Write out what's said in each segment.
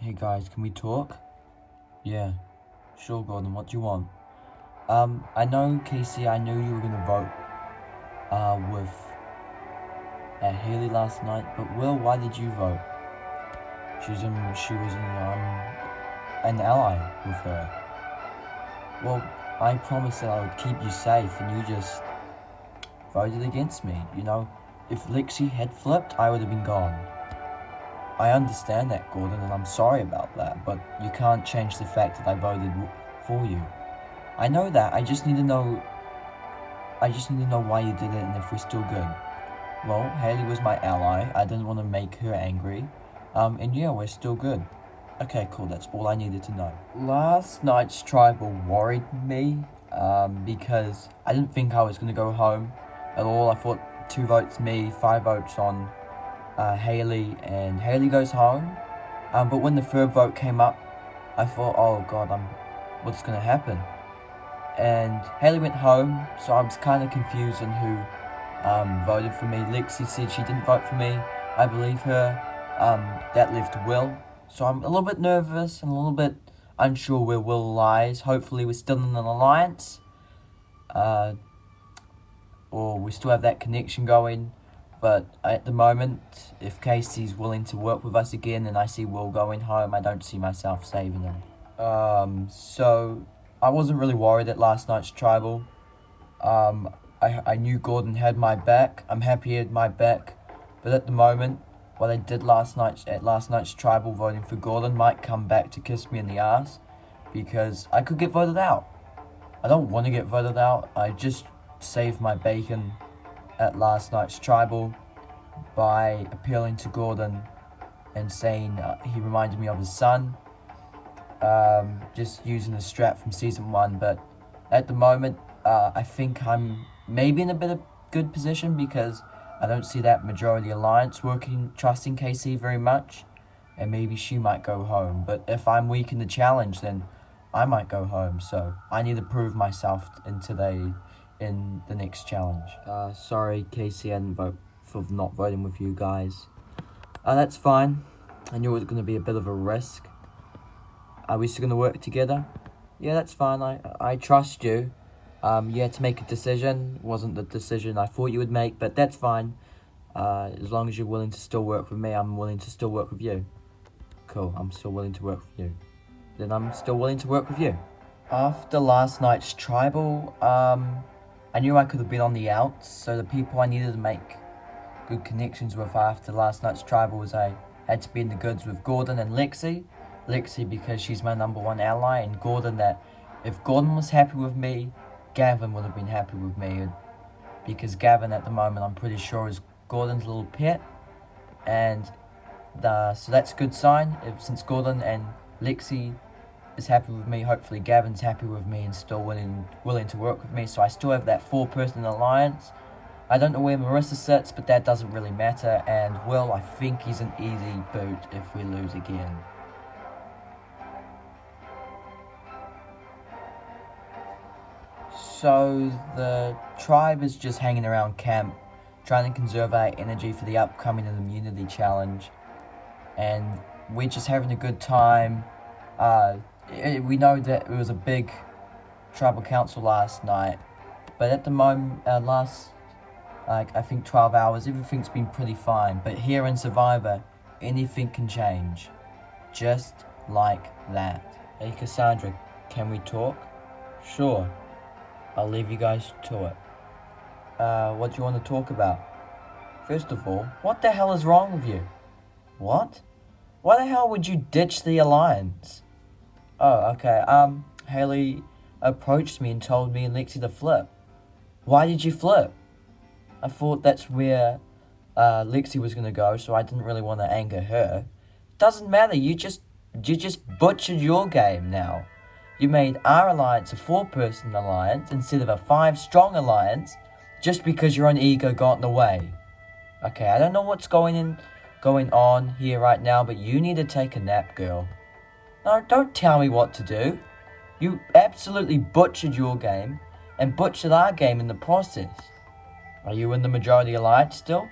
Hey guys, can we talk? Yeah, sure Gordon, what do you want? I know Casey, I knew you were gonna vote with Haley last night, but Will, why did you vote? She was an ally with her. Well, I promised that I would keep you safe and you just voted against me, you know? If Lexi had flipped, I would have been gone. I understand that, Gordon, and I'm sorry about that, but you can't change the fact that I voted for you. I know that, I just need to know why you did it and if we're still good. Well, Haley was my ally, I didn't want to make her angry, and yeah, we're still good. Okay, cool, that's all I needed to know. Last night's tribal worried me, because I didn't think I was going to go home at all. I thought 2 votes me, 5 votes on Haley, and Haley goes home. But when the 3rd vote came up, I thought, oh god, what's gonna happen? And Haley went home, so I was kind of confused on who voted for me. Lexi said she didn't vote for me. I believe her. That left Will. So I'm a little bit nervous and a little bit unsure where Will lies. Hopefully we're still in an alliance. Or we still have that connection going. But at the moment, if Casey's willing to work with us again and I see Will going home, I don't see myself saving him. So I wasn't really worried at last night's tribal. I knew Gordon had my back. I'm happy he had my back. But at the moment, what I did last night's tribal, voting for Gordon, might come back to kiss me in the ass. Because I could get voted out. I don't want to get voted out. I just saved my bacon at last night's tribal by appealing to Gordon and saying he reminded me of his son, just using the strat from season 1. But at the moment, I think I'm maybe in a bit of good position because I don't see that majority alliance trusting KC very much, and maybe she might go home. But if I'm weak in the challenge, then I might go home. So I need to prove myself in the next challenge. Sorry, Casey, I didn't vote for not voting with you guys. That's fine. I knew it was going to be a bit of a risk. Are we still going to work together? Yeah, that's fine. I trust you. You had to make a decision. It wasn't the decision I thought you would make, but that's fine. As long as you're willing to still work with me, I'm willing to still work with you. Cool, I'm still willing to work with you. Then I'm still willing to work with you. After last night's tribal, I knew I could have been on the outs, so the people I needed to make good connections with after last night's tribal was I had to be in the goods with Gordon and Lexi. Lexi because she's my #1 ally, and Gordon that if Gordon was happy with me, Gavin would have been happy with me. Because Gavin at the moment I'm pretty sure is Gordon's little pet. And so that's a good sign. Since Gordon and Lexi is happy with me, hopefully Gavin's happy with me and still willing to work with me. So I still have that 4-person alliance. I don't know where Marissa sits, but that doesn't really matter. And Will, I think he's an easy boot if we lose again. So the tribe is just hanging around camp, trying to conserve our energy for the upcoming immunity challenge. And we're just having a good time. We know that it was a big tribal council last night, but at the moment, I think 12 hours, everything's been pretty fine. But here in Survivor, anything can change, just like that. Hey Cassandra, can we talk? Sure, I'll leave you guys to it. What do you want to talk about? First of all, what the hell is wrong with you? What? Why the hell would you ditch the alliance? Oh, okay, Haley approached me and told me and Lexi to flip. Why did you flip? I thought that's where Lexi was going to go, so I didn't really want to anger her. Doesn't matter, you just butchered your game now. You made our alliance a 4-person alliance instead of a 5-strong alliance just because your own ego got in the way. Okay, I don't know what's going on here right now, but you need to take a nap, girl. No, don't tell me what to do. You absolutely butchered your game and butchered our game in the process. Are you in the majority alliance still?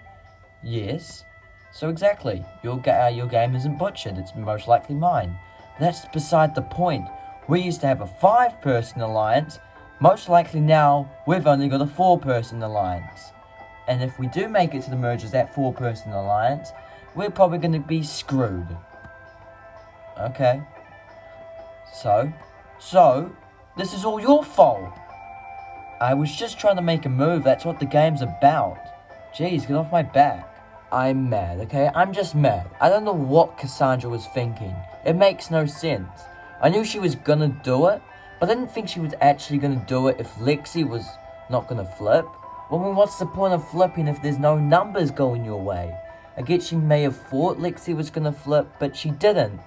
Yes. So exactly, your game isn't butchered, it's most likely mine. But that's beside the point. We used to have a 5-person alliance, most likely now we've only got a 4-person alliance. And if we do make it to the merge as that 4-person alliance, we're probably going to be screwed. Okay. So, this is all your fault. I was just trying to make a move, that's what the game's about. Jeez, get off my back. I'm mad, okay? I'm just mad. I don't know what Cassandra was thinking. It makes no sense. I knew she was gonna do it, but I didn't think she was actually gonna do it if Lexi was not gonna flip. Well, then what's the point of flipping if there's no numbers going your way? I get she may have thought Lexi was gonna flip, but she didn't.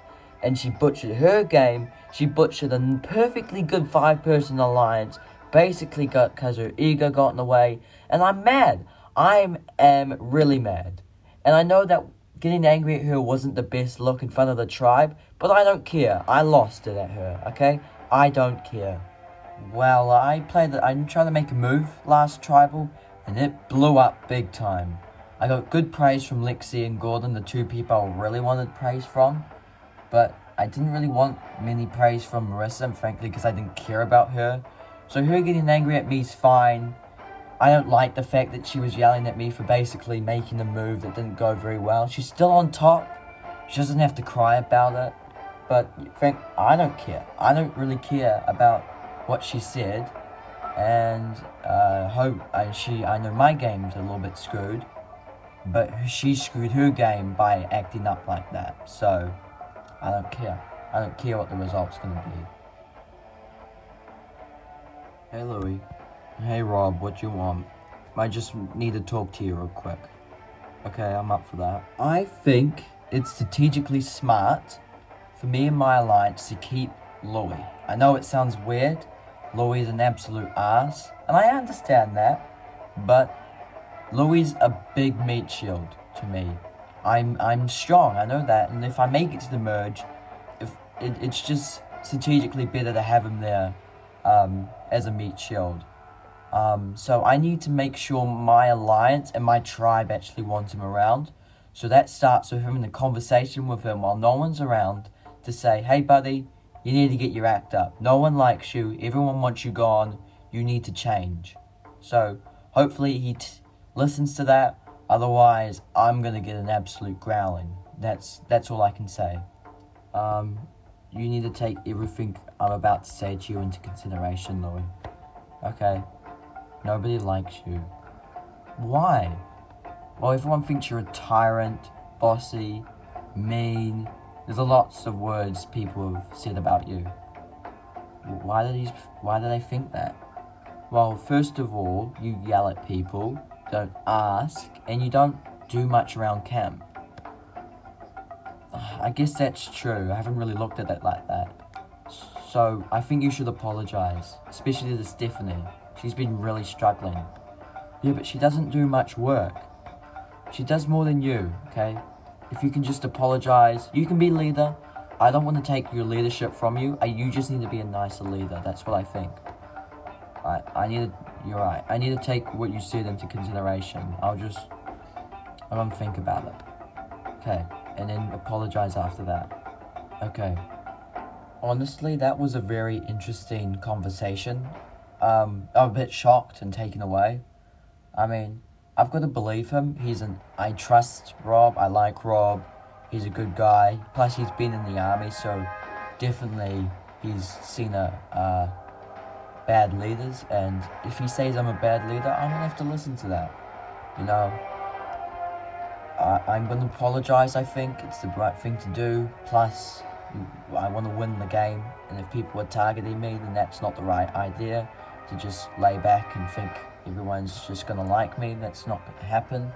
And she butchered her game. She butchered a perfectly good 5-person alliance, basically because her ego got in the way. And I'm mad. I am really mad. And I know that getting angry at her wasn't the best look in front of the tribe, but I don't care. I lost it at her, okay? I don't care. Well, I tried to make a move last tribal, and it blew up big time. I got good praise from Lexi and Gordon, the 2 people I really wanted praise from, but I didn't really want many praise from Marissa, and frankly, because I didn't care about her. So her getting angry at me is fine. I don't like the fact that she was yelling at me for basically making a move that didn't go very well. She's still on top. She doesn't have to cry about it. But, Frank, I don't care. I don't really care about what she said. And I know my game's a little bit screwed. But she screwed her game by acting up like that. So, I don't care. I don't care what the result's going to be. Hey, Louie. Hey Rob, what you want? I just need to talk to you real quick. Okay, I'm up for that. I think it's strategically smart for me and my alliance to keep Louie. I know it sounds weird. Louie is an absolute ass, and I understand that, but Louie's a big meat shield to me. I'm strong, I know that, and if I make it to the merge, it's just strategically better to have him there as a meat shield. So I need to make sure my alliance and my tribe actually want him around. So that starts with having a conversation with him while no one's around to say, hey buddy, you need to get your act up. No one likes you. Everyone wants you gone. You need to change. So hopefully he listens to that. Otherwise, I'm going to get an absolute growling. That's all I can say. You need to take everything I'm about to say to you into consideration, Louie. Okay. Nobody likes you. Why? Well, everyone thinks you're a tyrant, bossy, mean. There's lots of words people have said about you. Why do they think that? Well, first of all, you yell at people, don't ask, and you don't do much around camp. I guess that's true. I haven't really looked at it like that. So, I think you should apologize, especially to Stephanie. She's been really struggling. Yeah, but she doesn't do much work. She does more than you, okay? If you can just apologize, you can be leader. I don't want to take your leadership from you. You just need to be a nicer leader. That's what I think. You're right. I need to take what you said into consideration. I won't think about it. Okay, and then apologize after that. Okay. Honestly, that was a very interesting conversation. I'm a bit shocked and taken away. I mean, I've got to believe him. I trust Rob. I like Rob. He's a good guy. Plus, he's been in the army, so definitely he's seen bad leaders. And if he says I'm a bad leader, I'm gonna have to listen to that. You know, I'm gonna apologize. I think it's the right thing to do. Plus, I want to win the game, and if people are targeting me, then that's not the right idea. To just lay back and think everyone's just gonna like me. That's not gonna happen.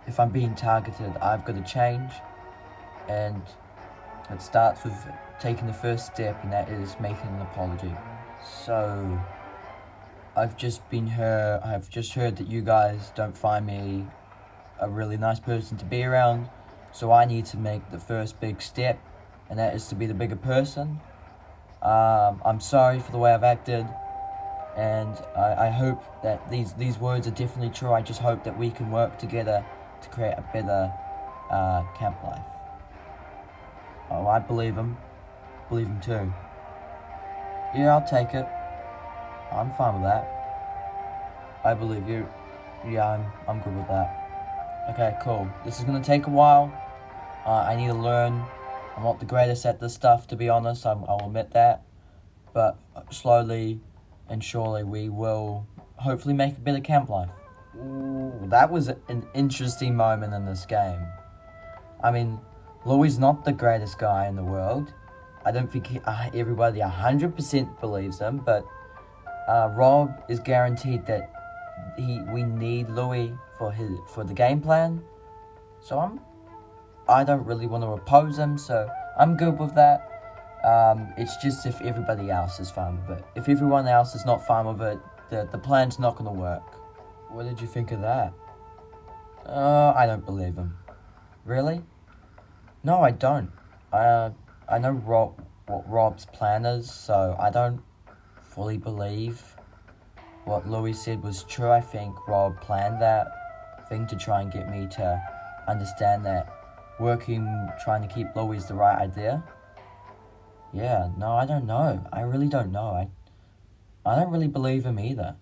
If I'm being targeted, I've got to change, and it starts with taking the first step, and that is making an apology. So, I've just heard that you guys don't find me a really nice person to be around, so I need to make the first big step, and that is to be the bigger person. I'm sorry for the way I've acted, and I hope that these words are definitely true. I just hope that we can work together to create a better camp life. Oh, I believe him. Believe him too. Yeah, I'll take it. I'm fine with that. I believe you. Yeah, I'm good with that. Okay, cool. This is gonna take a while. I need to learn. I'm not the greatest at this stuff, to be honest. I'll admit that. But slowly and surely we will hopefully make a better camp life. Ooh, that was an interesting moment in this game. I mean, Louis not the greatest guy in the world. I don't think everybody 100% believes him, but Rob is guaranteed that we need Louis for the game plan. So I don't really want to oppose him, so I'm good with that. It's just if everybody else is fine with it. If everyone else is not fine with it, the plan's not going to work. What did you think of that? I don't believe him. Really? No, I don't. I know what Rob's plan is, so I don't fully believe what Louis said was true. I think Rob planned that thing to try and get me to understand that trying to keep Louis is the right idea. Yeah, no, I don't know. I really don't know. I don't really believe him either.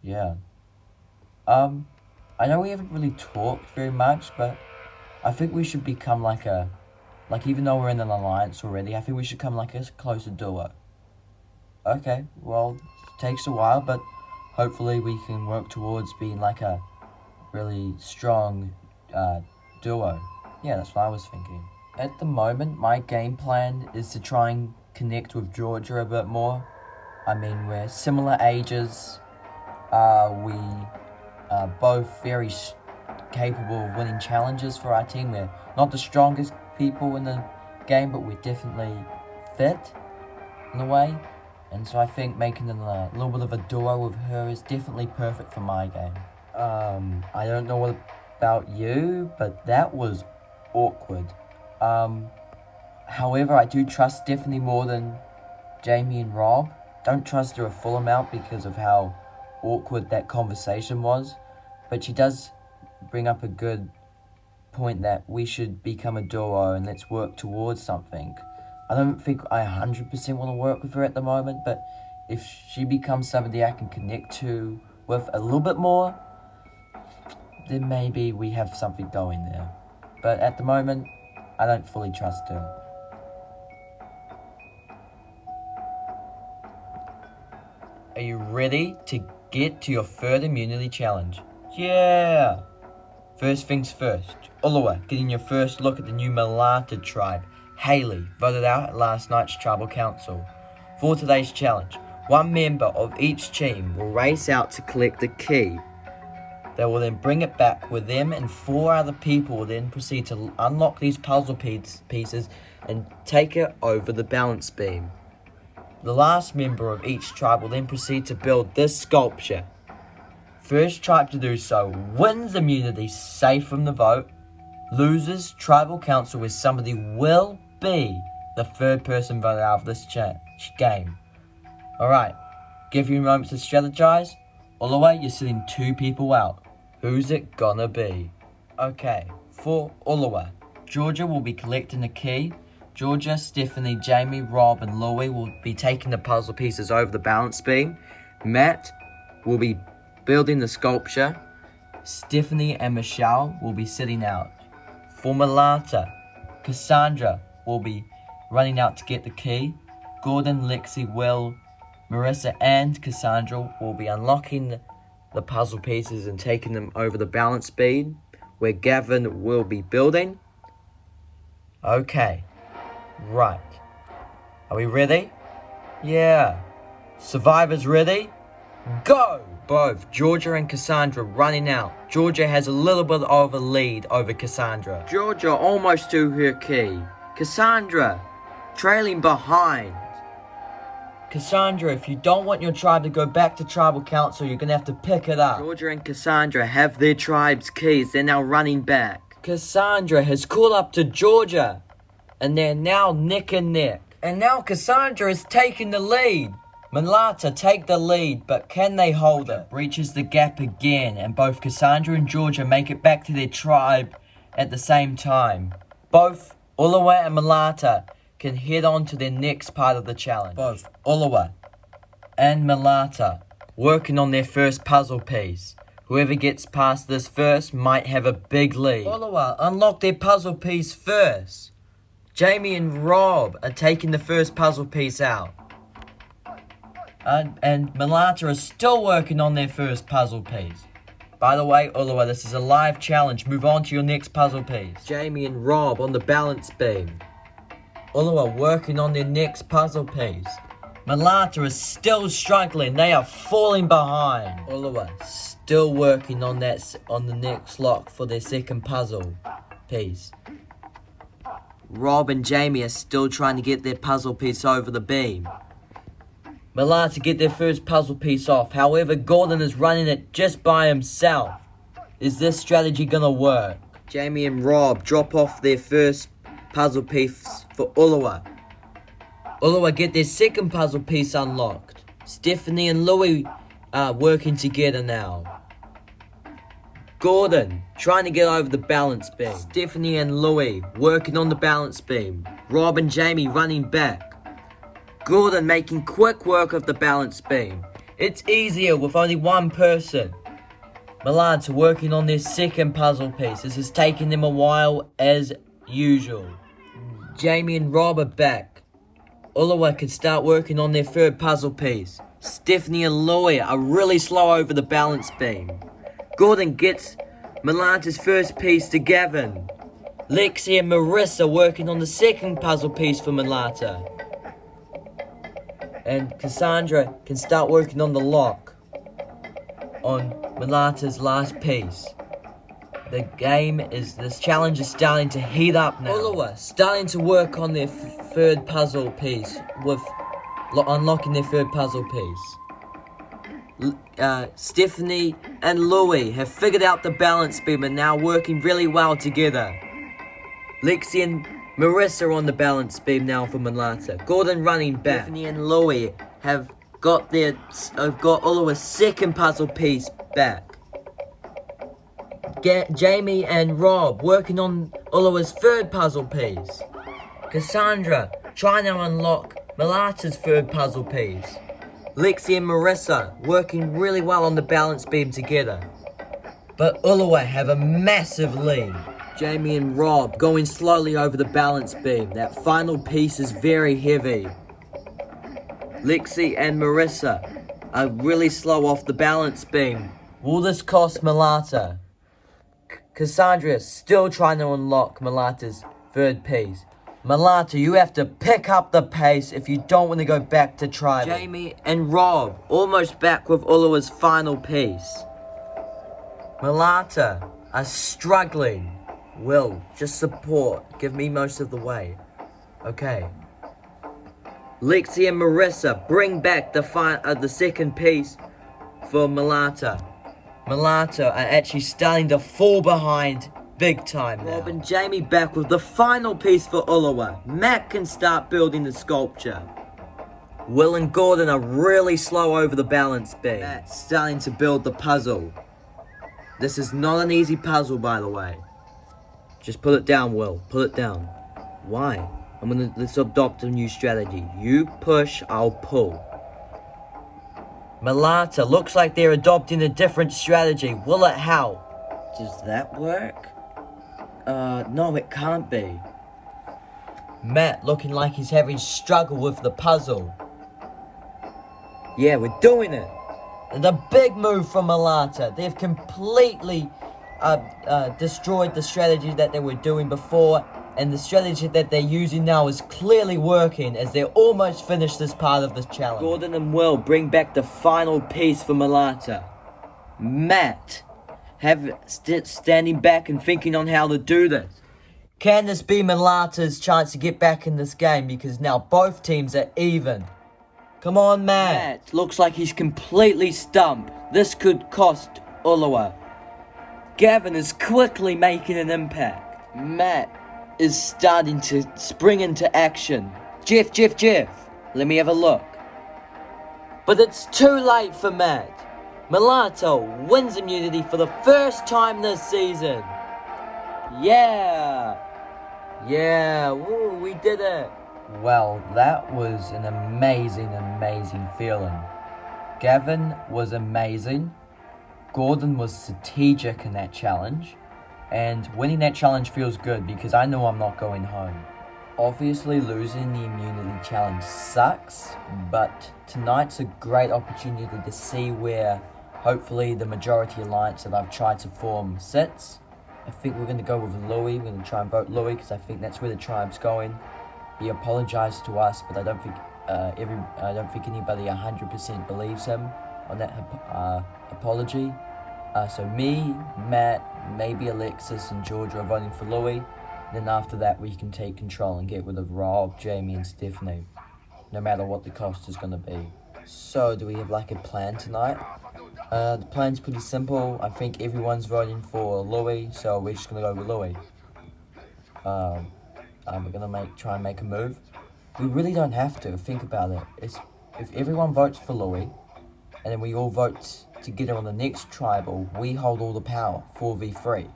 Yeah. I know we haven't really talked very much, but I think we should become even though we're in an alliance already, I think we should come like a closer duo. Okay, well, it takes a while, but hopefully we can work towards being like a really strong duo. Yeah, that's what I was thinking. At the moment, my game plan is to try and connect with Georgia a bit more. I mean, we're similar ages. We are both very capable of winning challenges for our team. We're not the strongest people in the game, but we're definitely fit in a way. And so I think making a little bit of a duo with her is definitely perfect for my game. I don't know what about you, but that was awkward. However, I do trust Stephanie more than Jamie and Rob. Don't trust her a full amount because of how awkward that conversation was. But she does bring up a good point that we should become a duo and let's work towards something. I don't think I 100% want to work with her at the moment, but if she becomes somebody I can connect with a little bit more, then maybe we have something going there. But at the moment, I don't fully trust her. Are you ready to get to your third immunity challenge? Yeah! First things first, Ulawa getting your first look at the new Malata tribe. Haley voted out at last night's tribal council. For today's challenge, one member of each team will race out to collect the key. They will then bring it back with them, and 4 other people will then proceed to unlock these puzzle pieces and take it over the balance beam. The last member of each tribe will then proceed to build this sculpture. First tribe to do so wins immunity, safe from the vote. Losers, tribal council where somebody will be the third person voted out of this game. Alright, give you a moment to strategize. All the way, you're sitting 2 people out. Who's it gonna be? Okay, for Ulawa, Georgia will be collecting the key. Georgia, Stephanie, Jamie, Rob, and Louie will be taking the puzzle pieces over the balance beam. Matt will be building the sculpture. Stephanie and Michelle will be sitting out. For Malata, Cassandra will be running out to get the key. Gordon, Lexi, Will, Marissa, and Cassandra will be unlocking the puzzle pieces and taking them over the balance beam, where Gavin will be building. Okay, right. Are we ready? Yeah. Survivors ready? Go! Both Georgia and Cassandra running out. Georgia has a little bit of a lead over Cassandra. Georgia almost to her key. Cassandra trailing behind. Cassandra, if you don't want your tribe to go back to tribal council, you're going to have to pick it up. Georgia and Cassandra have their tribe's keys. They're now running back. Cassandra has caught up to Georgia, and they're now neck and neck. And now Cassandra is taking the lead. Malata take the lead, but can they hold it? Breaches the gap again, and both Cassandra and Georgia make it back to their tribe at the same time. Both Ulawa and Malata can head on to their next part of the challenge. Both Ulawa and Malata working on their first puzzle piece. Whoever gets past this first might have a big lead. Ulawa unlock their puzzle piece first. Jamie and Rob are taking the first puzzle piece out. And Malata is still working on their first puzzle piece. By the way, Ulawa, this is a live challenge. Move on to your next puzzle piece. Jamie and Rob on the balance beam. Ulawa working on their next puzzle piece. Malata is still struggling. They are falling behind. Ulawa still working on the next lock for their second puzzle piece. Rob and Jamie are still trying to get their puzzle piece over the beam. Malata get their first puzzle piece off. However, Gordon is running it just by himself. Is this strategy gonna work? Jamie and Rob drop off their first puzzle piece for Ulawa. Ulawa get their second puzzle piece unlocked. Stephanie and Louie are working together now. Gordon trying to get over the balance beam. Stephanie and Louie working on the balance beam. Rob and Jamie running back. Gordon making quick work of the balance beam. It's easier with only one person. Malata working on their second puzzle piece. This is taking them a while as usual. Jamie and Rob are back. Ulawa can start working on their third puzzle piece. Stephanie and Louie are really slow over the balance beam. Gordon gets Malata's first piece to Gavin. Lexi and Marissa working on the second puzzle piece for Malata. And Cassandra can start working on the lock on Malata's last piece. This challenge is starting to heat up now. Ulawa starting to work on their third puzzle piece with unlocking their third puzzle piece. Stephanie and Louie have figured out the balance beam and now working really well together. Lexi and Marissa on the balance beam now for Malata. Gordon running back. Stephanie and Louie have got Ulawa's second puzzle piece back. Jamie and Rob working on Ulawa's third puzzle piece. Cassandra trying to unlock Malata's third puzzle piece. Lexi and Marissa working really well on the balance beam together. But Ulawa have a massive lead. Jamie and Rob going slowly over the balance beam. That final piece is very heavy. Lexi and Marissa are really slow off the balance beam. Will this cost Malata? Cassandra is still trying to unlock Malata's third piece. Malata, you have to pick up the pace if you don't want to go back to tribal. Jamie and Rob almost back with Ulawa's final piece. Malata are struggling. Will, just support. Give me most of the way. Okay. Lexi and Marissa bring back the second piece for Malata. Malata are actually starting to fall behind big time now. Rob and Jamie back with the final piece for Ulawa. Matt can start building the sculpture. Will and Gordon are really slow over the balance beam. Matt's starting to build the puzzle. This is not an easy puzzle, by the way. Just put it down, Will. Put it down. Why? Let's adopt a new strategy. You push, I'll pull. Malata, looks like they're adopting a different strategy. Will it help? Does that work? No, it can't be. Matt looking like he's having struggle with the puzzle. Yeah, we're doing it. And a big move from Malata. They've completely destroyed the strategy that they were doing before, and the strategy that they're using now is clearly working as they're almost finished this part of the challenge. Gordon and Will bring back the final piece for Malata. Matt standing back and thinking on how to do this. Can this be Malata's chance to get back in this game, because now both teams are even? Come on, Matt. Looks like he's completely stumped. This could cost Ulawa. Gavin is quickly making an impact. Matt is starting to spring into action. Jeff. Let me have a look. But it's too late for Matt. Malata wins immunity for the first time this season. Yeah! Yeah! Woo, we did it! Well, that was an amazing, amazing feeling. Gavin was amazing. Gordon was strategic in that challenge. And winning that challenge feels good because I know I'm not going home. Obviously, losing the immunity challenge sucks, but tonight's a great opportunity to see where hopefully the majority alliance that I've tried to form sits. I think we're going to go with Louis. We're going to try and vote Louis because I think that's where the tribe's going. He apologised to us, but I don't think anybody 100% believes him on that apology. So me, Matt, maybe Alexis and Georgia are voting for Louis. Then after that, we can take control and get rid of Rob, Jamie and Stephanie, no matter what the cost is going to be. So, do we have like a plan tonight? The plan's pretty simple. I think everyone's voting for Louis, so we're just going to go with Louis. We're going to try and make a move. We really don't have to. Think about it. If everyone votes for Louis, and then we all vote together on the next tribal, we hold all the power, 4v3.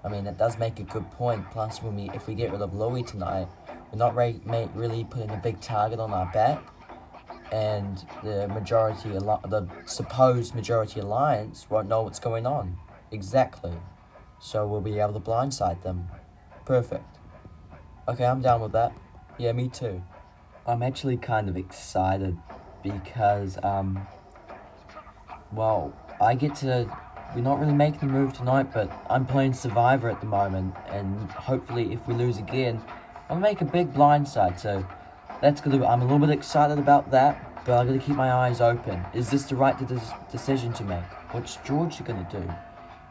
I mean, that does make a good point. Plus, if we get rid of Louis tonight, we're not really putting a big target on our back, and the supposed majority alliance won't know what's going on. Exactly. So we'll be able to blindside them. Perfect. Okay, I'm down with that. Yeah, me too. I'm actually kind of excited because, well, we're not really making the move tonight, but I'm playing Survivor at the moment, and hopefully if we lose again, I'll make a big blindside, so I'm a little bit excited about that, but I'm going to keep my eyes open. Is this the right decision to make? What's Georgia going to do?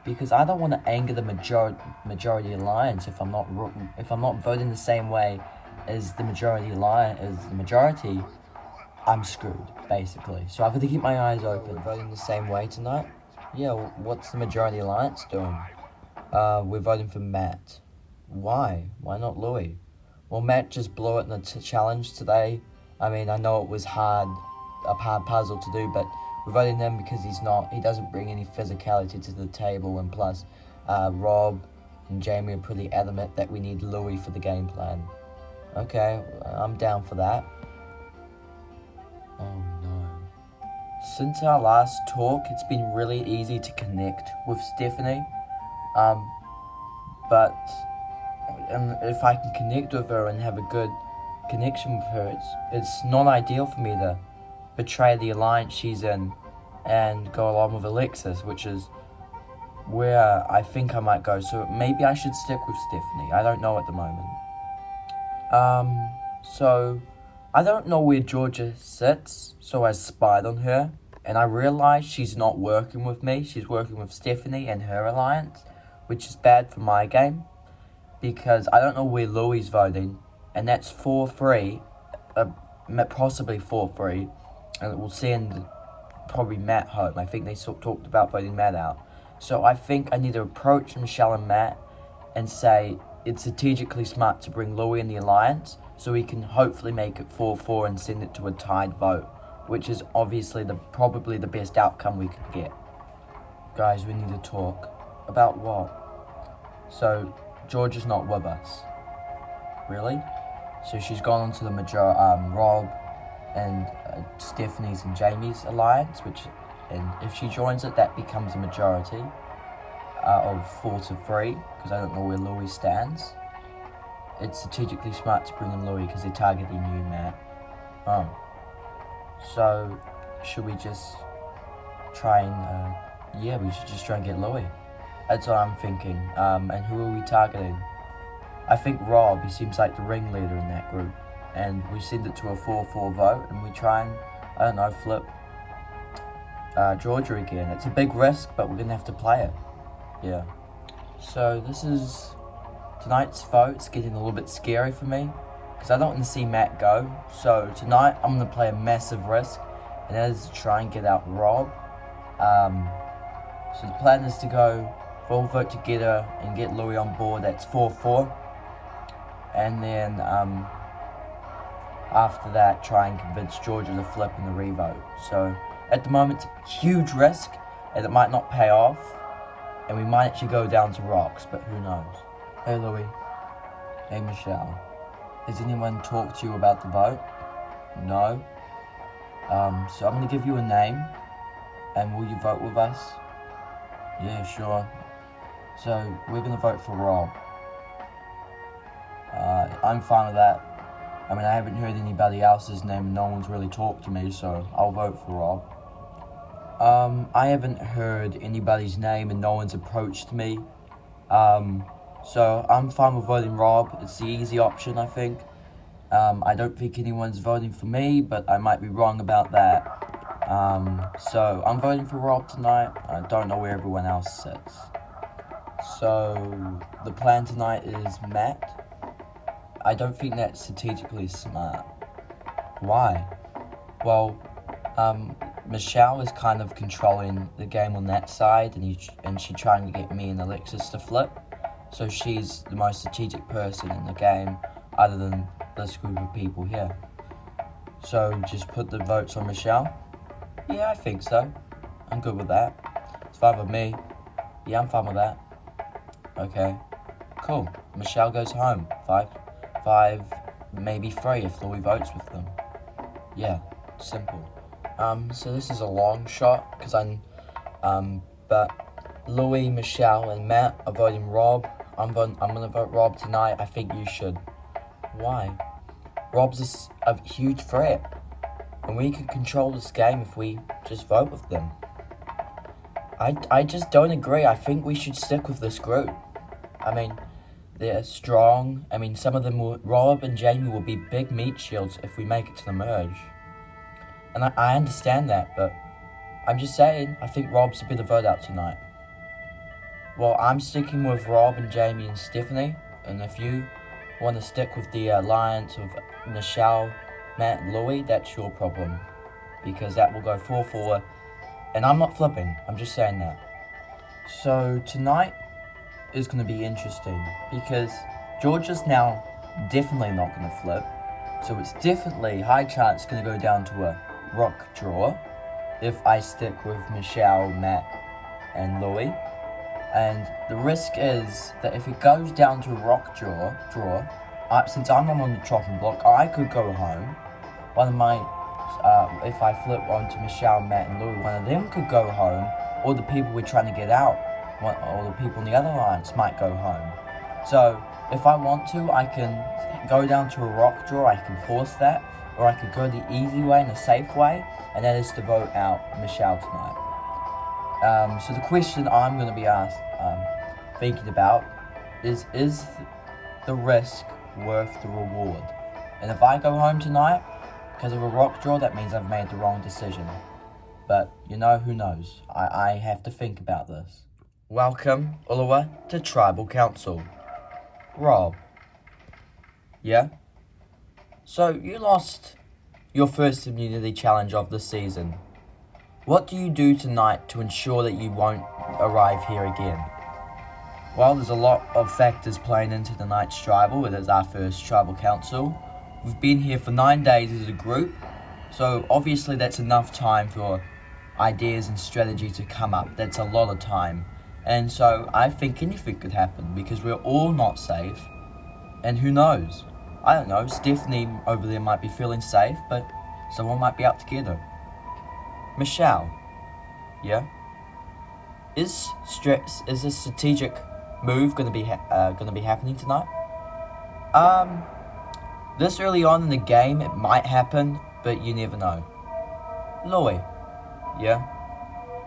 Because I don't want to anger the majority alliance if I'm not voting the same way as the majority, I'm screwed, basically. So I've got to keep my eyes open. We're voting the same way tonight? Yeah, what's the majority alliance doing? We're voting for Matt. Why? Why not Louis? Well, Matt just blew it in the challenge today. I mean, I know it was a hard puzzle to do, but we're voting him because he doesn't bring any physicality to the table, and plus, Rob and Jamie are pretty adamant that we need Louis for the game plan. Okay, I'm down for that. Oh no. Since our last talk, it's been really easy to connect with Stephanie. But if I can connect with her and have a good connection with her, it's not ideal for me to betray the alliance she's in and go along with Alexis, which is where I think I might go. So maybe I should stick with Stephanie. I don't know at the moment. So I don't know where Georgia sits, so I spied on her, and I realized she's not working with me. She's working with Stephanie and her alliance, which is bad for my game, because I don't know where Louis voting, and that's 4-3, possibly 4-3, and it will send probably Matt home. I think they talked about voting Matt out. So I think I need to approach Michelle and Matt and say it's strategically smart to bring Louis in the alliance, so we can hopefully make it 4-4 and send it to a tied vote, which is obviously probably the best outcome we could get. Guys, we need to talk. About what? So, Georgia's not with us. Really? So she's gone on to the Rob and Stephanie's and Jamie's alliance, and if she joins it, that becomes a majority of 4-3, because I don't know where Louis stands. It's strategically smart to bring in Louis because they're targeting you, Matt. So, should we just try and, we should just try and get Louis. That's what I'm thinking. And who are we targeting? I think Rob, he seems like the ringleader in that group. And we send it to a 4-4 vote, and we try and, flip Georgia again. It's a big risk, but we're going to have to play it. Yeah. So this is tonight's vote. It's getting a little bit scary for me, because I don't want to see Matt go. So tonight, I'm going to play a massive risk, and that is to try and get out Rob. So the plan is to go full vote together and get Louis on board. That's 4-4. And then after that, try and convince Georgia to flip in the revote. So at the moment, it's a huge risk, and it might not pay off, and we might actually go down to rocks, but who knows. Hey Louis. Hey Michelle. Has anyone talked to you about the vote? No? So I'm gonna give you a name, and will you vote with us? Yeah, sure. So we're gonna vote for Rob. I'm fine with that. I mean, I haven't heard anybody else's name, and no one's really talked to me, so I'll vote for Rob. I haven't heard anybody's name, and no one's approached me. So I'm fine with voting Rob. It's the easy option, I think. I don't think anyone's voting for me, but I might be wrong about that. So I'm voting for Rob tonight. I don't know where everyone else sits. So the plan tonight is Matt. I don't think that's strategically smart. Why? Well, Michelle is kind of controlling the game on that side, and she's trying to get me and Alexis to flip. So she's the most strategic person in the game, other than this group of people here. So just put the votes on Michelle? Yeah, I think so. I'm good with that. It's fine with me. Yeah, I'm fine with that. Okay, cool. Michelle goes home. Five, maybe 3 if Louis votes with them. Yeah, simple. So this is a long shot, because but Louis, Michelle, and Matt are voting Rob. I'm gonna vote Rob tonight. I think you should. Why? Rob's a huge threat, and we can control this game if we just vote with them. I just don't agree. I think we should stick with this group. I mean, they're strong. I mean, some of them Rob and Jamie will be big meat shields if we make it to the merge. And I understand that, but I'm just saying, I think Rob's a bit of vote out tonight. Well, I'm sticking with Rob and Jamie and Stephanie, and if you want to stick with the alliance of Michelle, Matt, and Louis, that's your problem, because that will go 4-4, and I'm not flipping, I'm just saying that. So tonight is going to be interesting, because Georgia's now definitely not going to flip, so it's definitely high chance going to go down to a rock draw if I stick with Michelle, Matt, and Louis. And the risk is that if it goes down to a rock draw, since I'm not on the chopping block, I could go home. One of my, if I flip onto Michelle, Matt, and Louis, one of them could go home, or the people we're trying to get out, or the people in the other alliance might go home. So if I want to, I can go down to a rock draw, I can force that, or I could go the easy way and a safe way, and that is to vote out Michelle tonight. So the question I'm going to be thinking about is the risk worth the reward? And if I go home tonight because of a rock draw, that means I've made the wrong decision. But, who knows? I have to think about this. Welcome, Ulua, to Tribal Council. Rob. Yeah? So, you lost your first immunity challenge of the season. What do you do tonight to ensure that you won't arrive here again? Well, there's a lot of factors playing into tonight's tribal. It is our first tribal council. We've been here for 9 days as a group, so obviously that's enough time for ideas and strategy to come up. That's a lot of time. And so I think anything could happen because we're all not safe. And who knows? I don't know, Stephanie over there might be feeling safe, but someone might be out to get her. Michelle, yeah? Is a strategic move gonna be happening tonight? This early on in the game, it might happen, but you never know. Louis, yeah?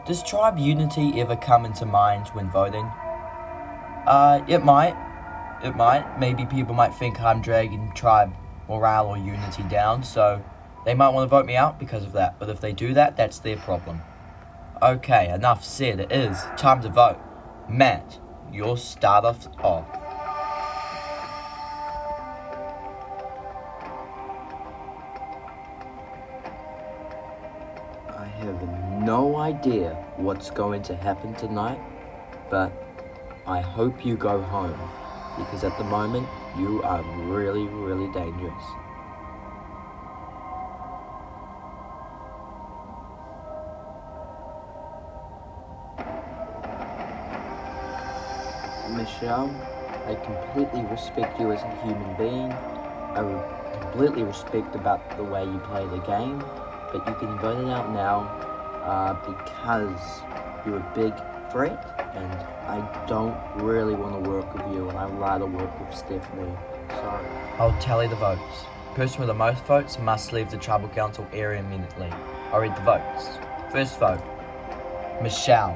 Does tribe unity ever come into mind when voting? It might. Maybe people might think I'm dragging tribe morale or unity down, so they might want to vote me out because of that, but if they do that, that's their problem. Okay, enough said. It is time to vote. Matt, you'll start us off. I have no idea what's going to happen tonight, but I hope you go home, because at the moment, you are really, really dangerous. Michelle, I completely respect you as a human being. I completely respect about the way you play the game, but you can vote it out now because you're a big threat, and I don't really want to work with you, and I'd rather work with Stephanie. So I'll tally the votes. Person with the most votes must leave the tribal council area immediately. I'll read the votes. First vote, Michelle.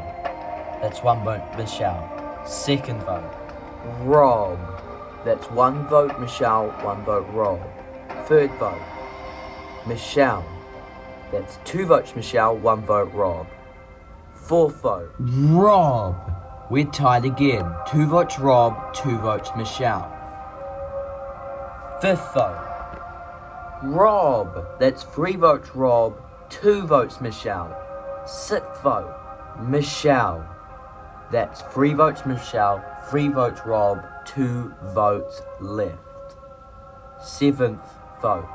That's 1 vote, Michelle. Second vote, Rob. That's 1 vote, Michelle, 1 vote, Rob. Third vote, Michelle. That's 2 votes, Michelle, 1 vote, Rob. Fourth vote, Rob. We're tied again. 2 votes, Rob, 2 votes, Michelle. Fifth vote, Rob. That's 3 votes, Rob, 2 votes, Michelle. Sixth vote, Michelle. That's 3 votes, Michelle, 3 votes, Rob, 2 votes left. Seventh vote,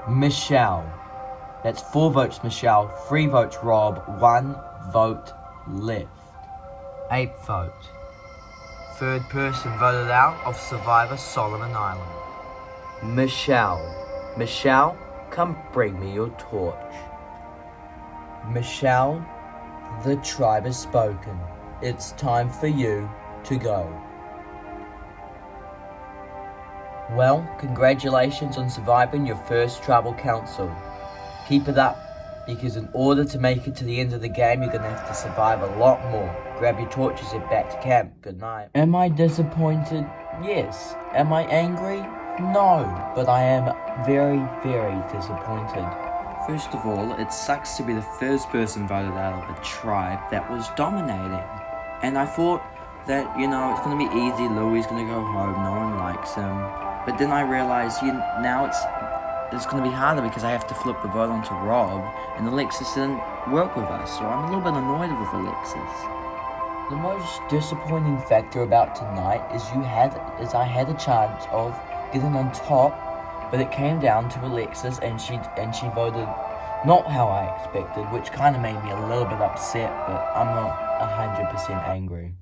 Michelle. That's 4 votes, Michelle, 3 votes, Rob, 1 vote left. Eighth vote, third person voted out of Survivor Solomon Island, Michelle. Michelle, come bring me your torch. Michelle, the tribe has spoken. It's time for you to go. Well, congratulations on surviving your first tribal council. Keep it up, because in order to make it to the end of the game, you're going to have to survive a lot more. Grab your torches and back to camp. Good night. Am I disappointed? Yes. Am I angry? No. But I am very, very disappointed. First of all, it sucks to be the first person voted out of a tribe that was dominating. And I thought that, it's going to be easy, Louie's going to go home, no one likes him. But then I realized, now it's going to be harder because I have to flip the vote onto Rob, and Alexis didn't work with us, so I'm a little bit annoyed with Alexis. The most disappointing factor about tonight is I had a chance of getting on top, but it came down to Alexis, and she voted not how I expected, which kind of made me a little bit upset, but I'm not 100% angry.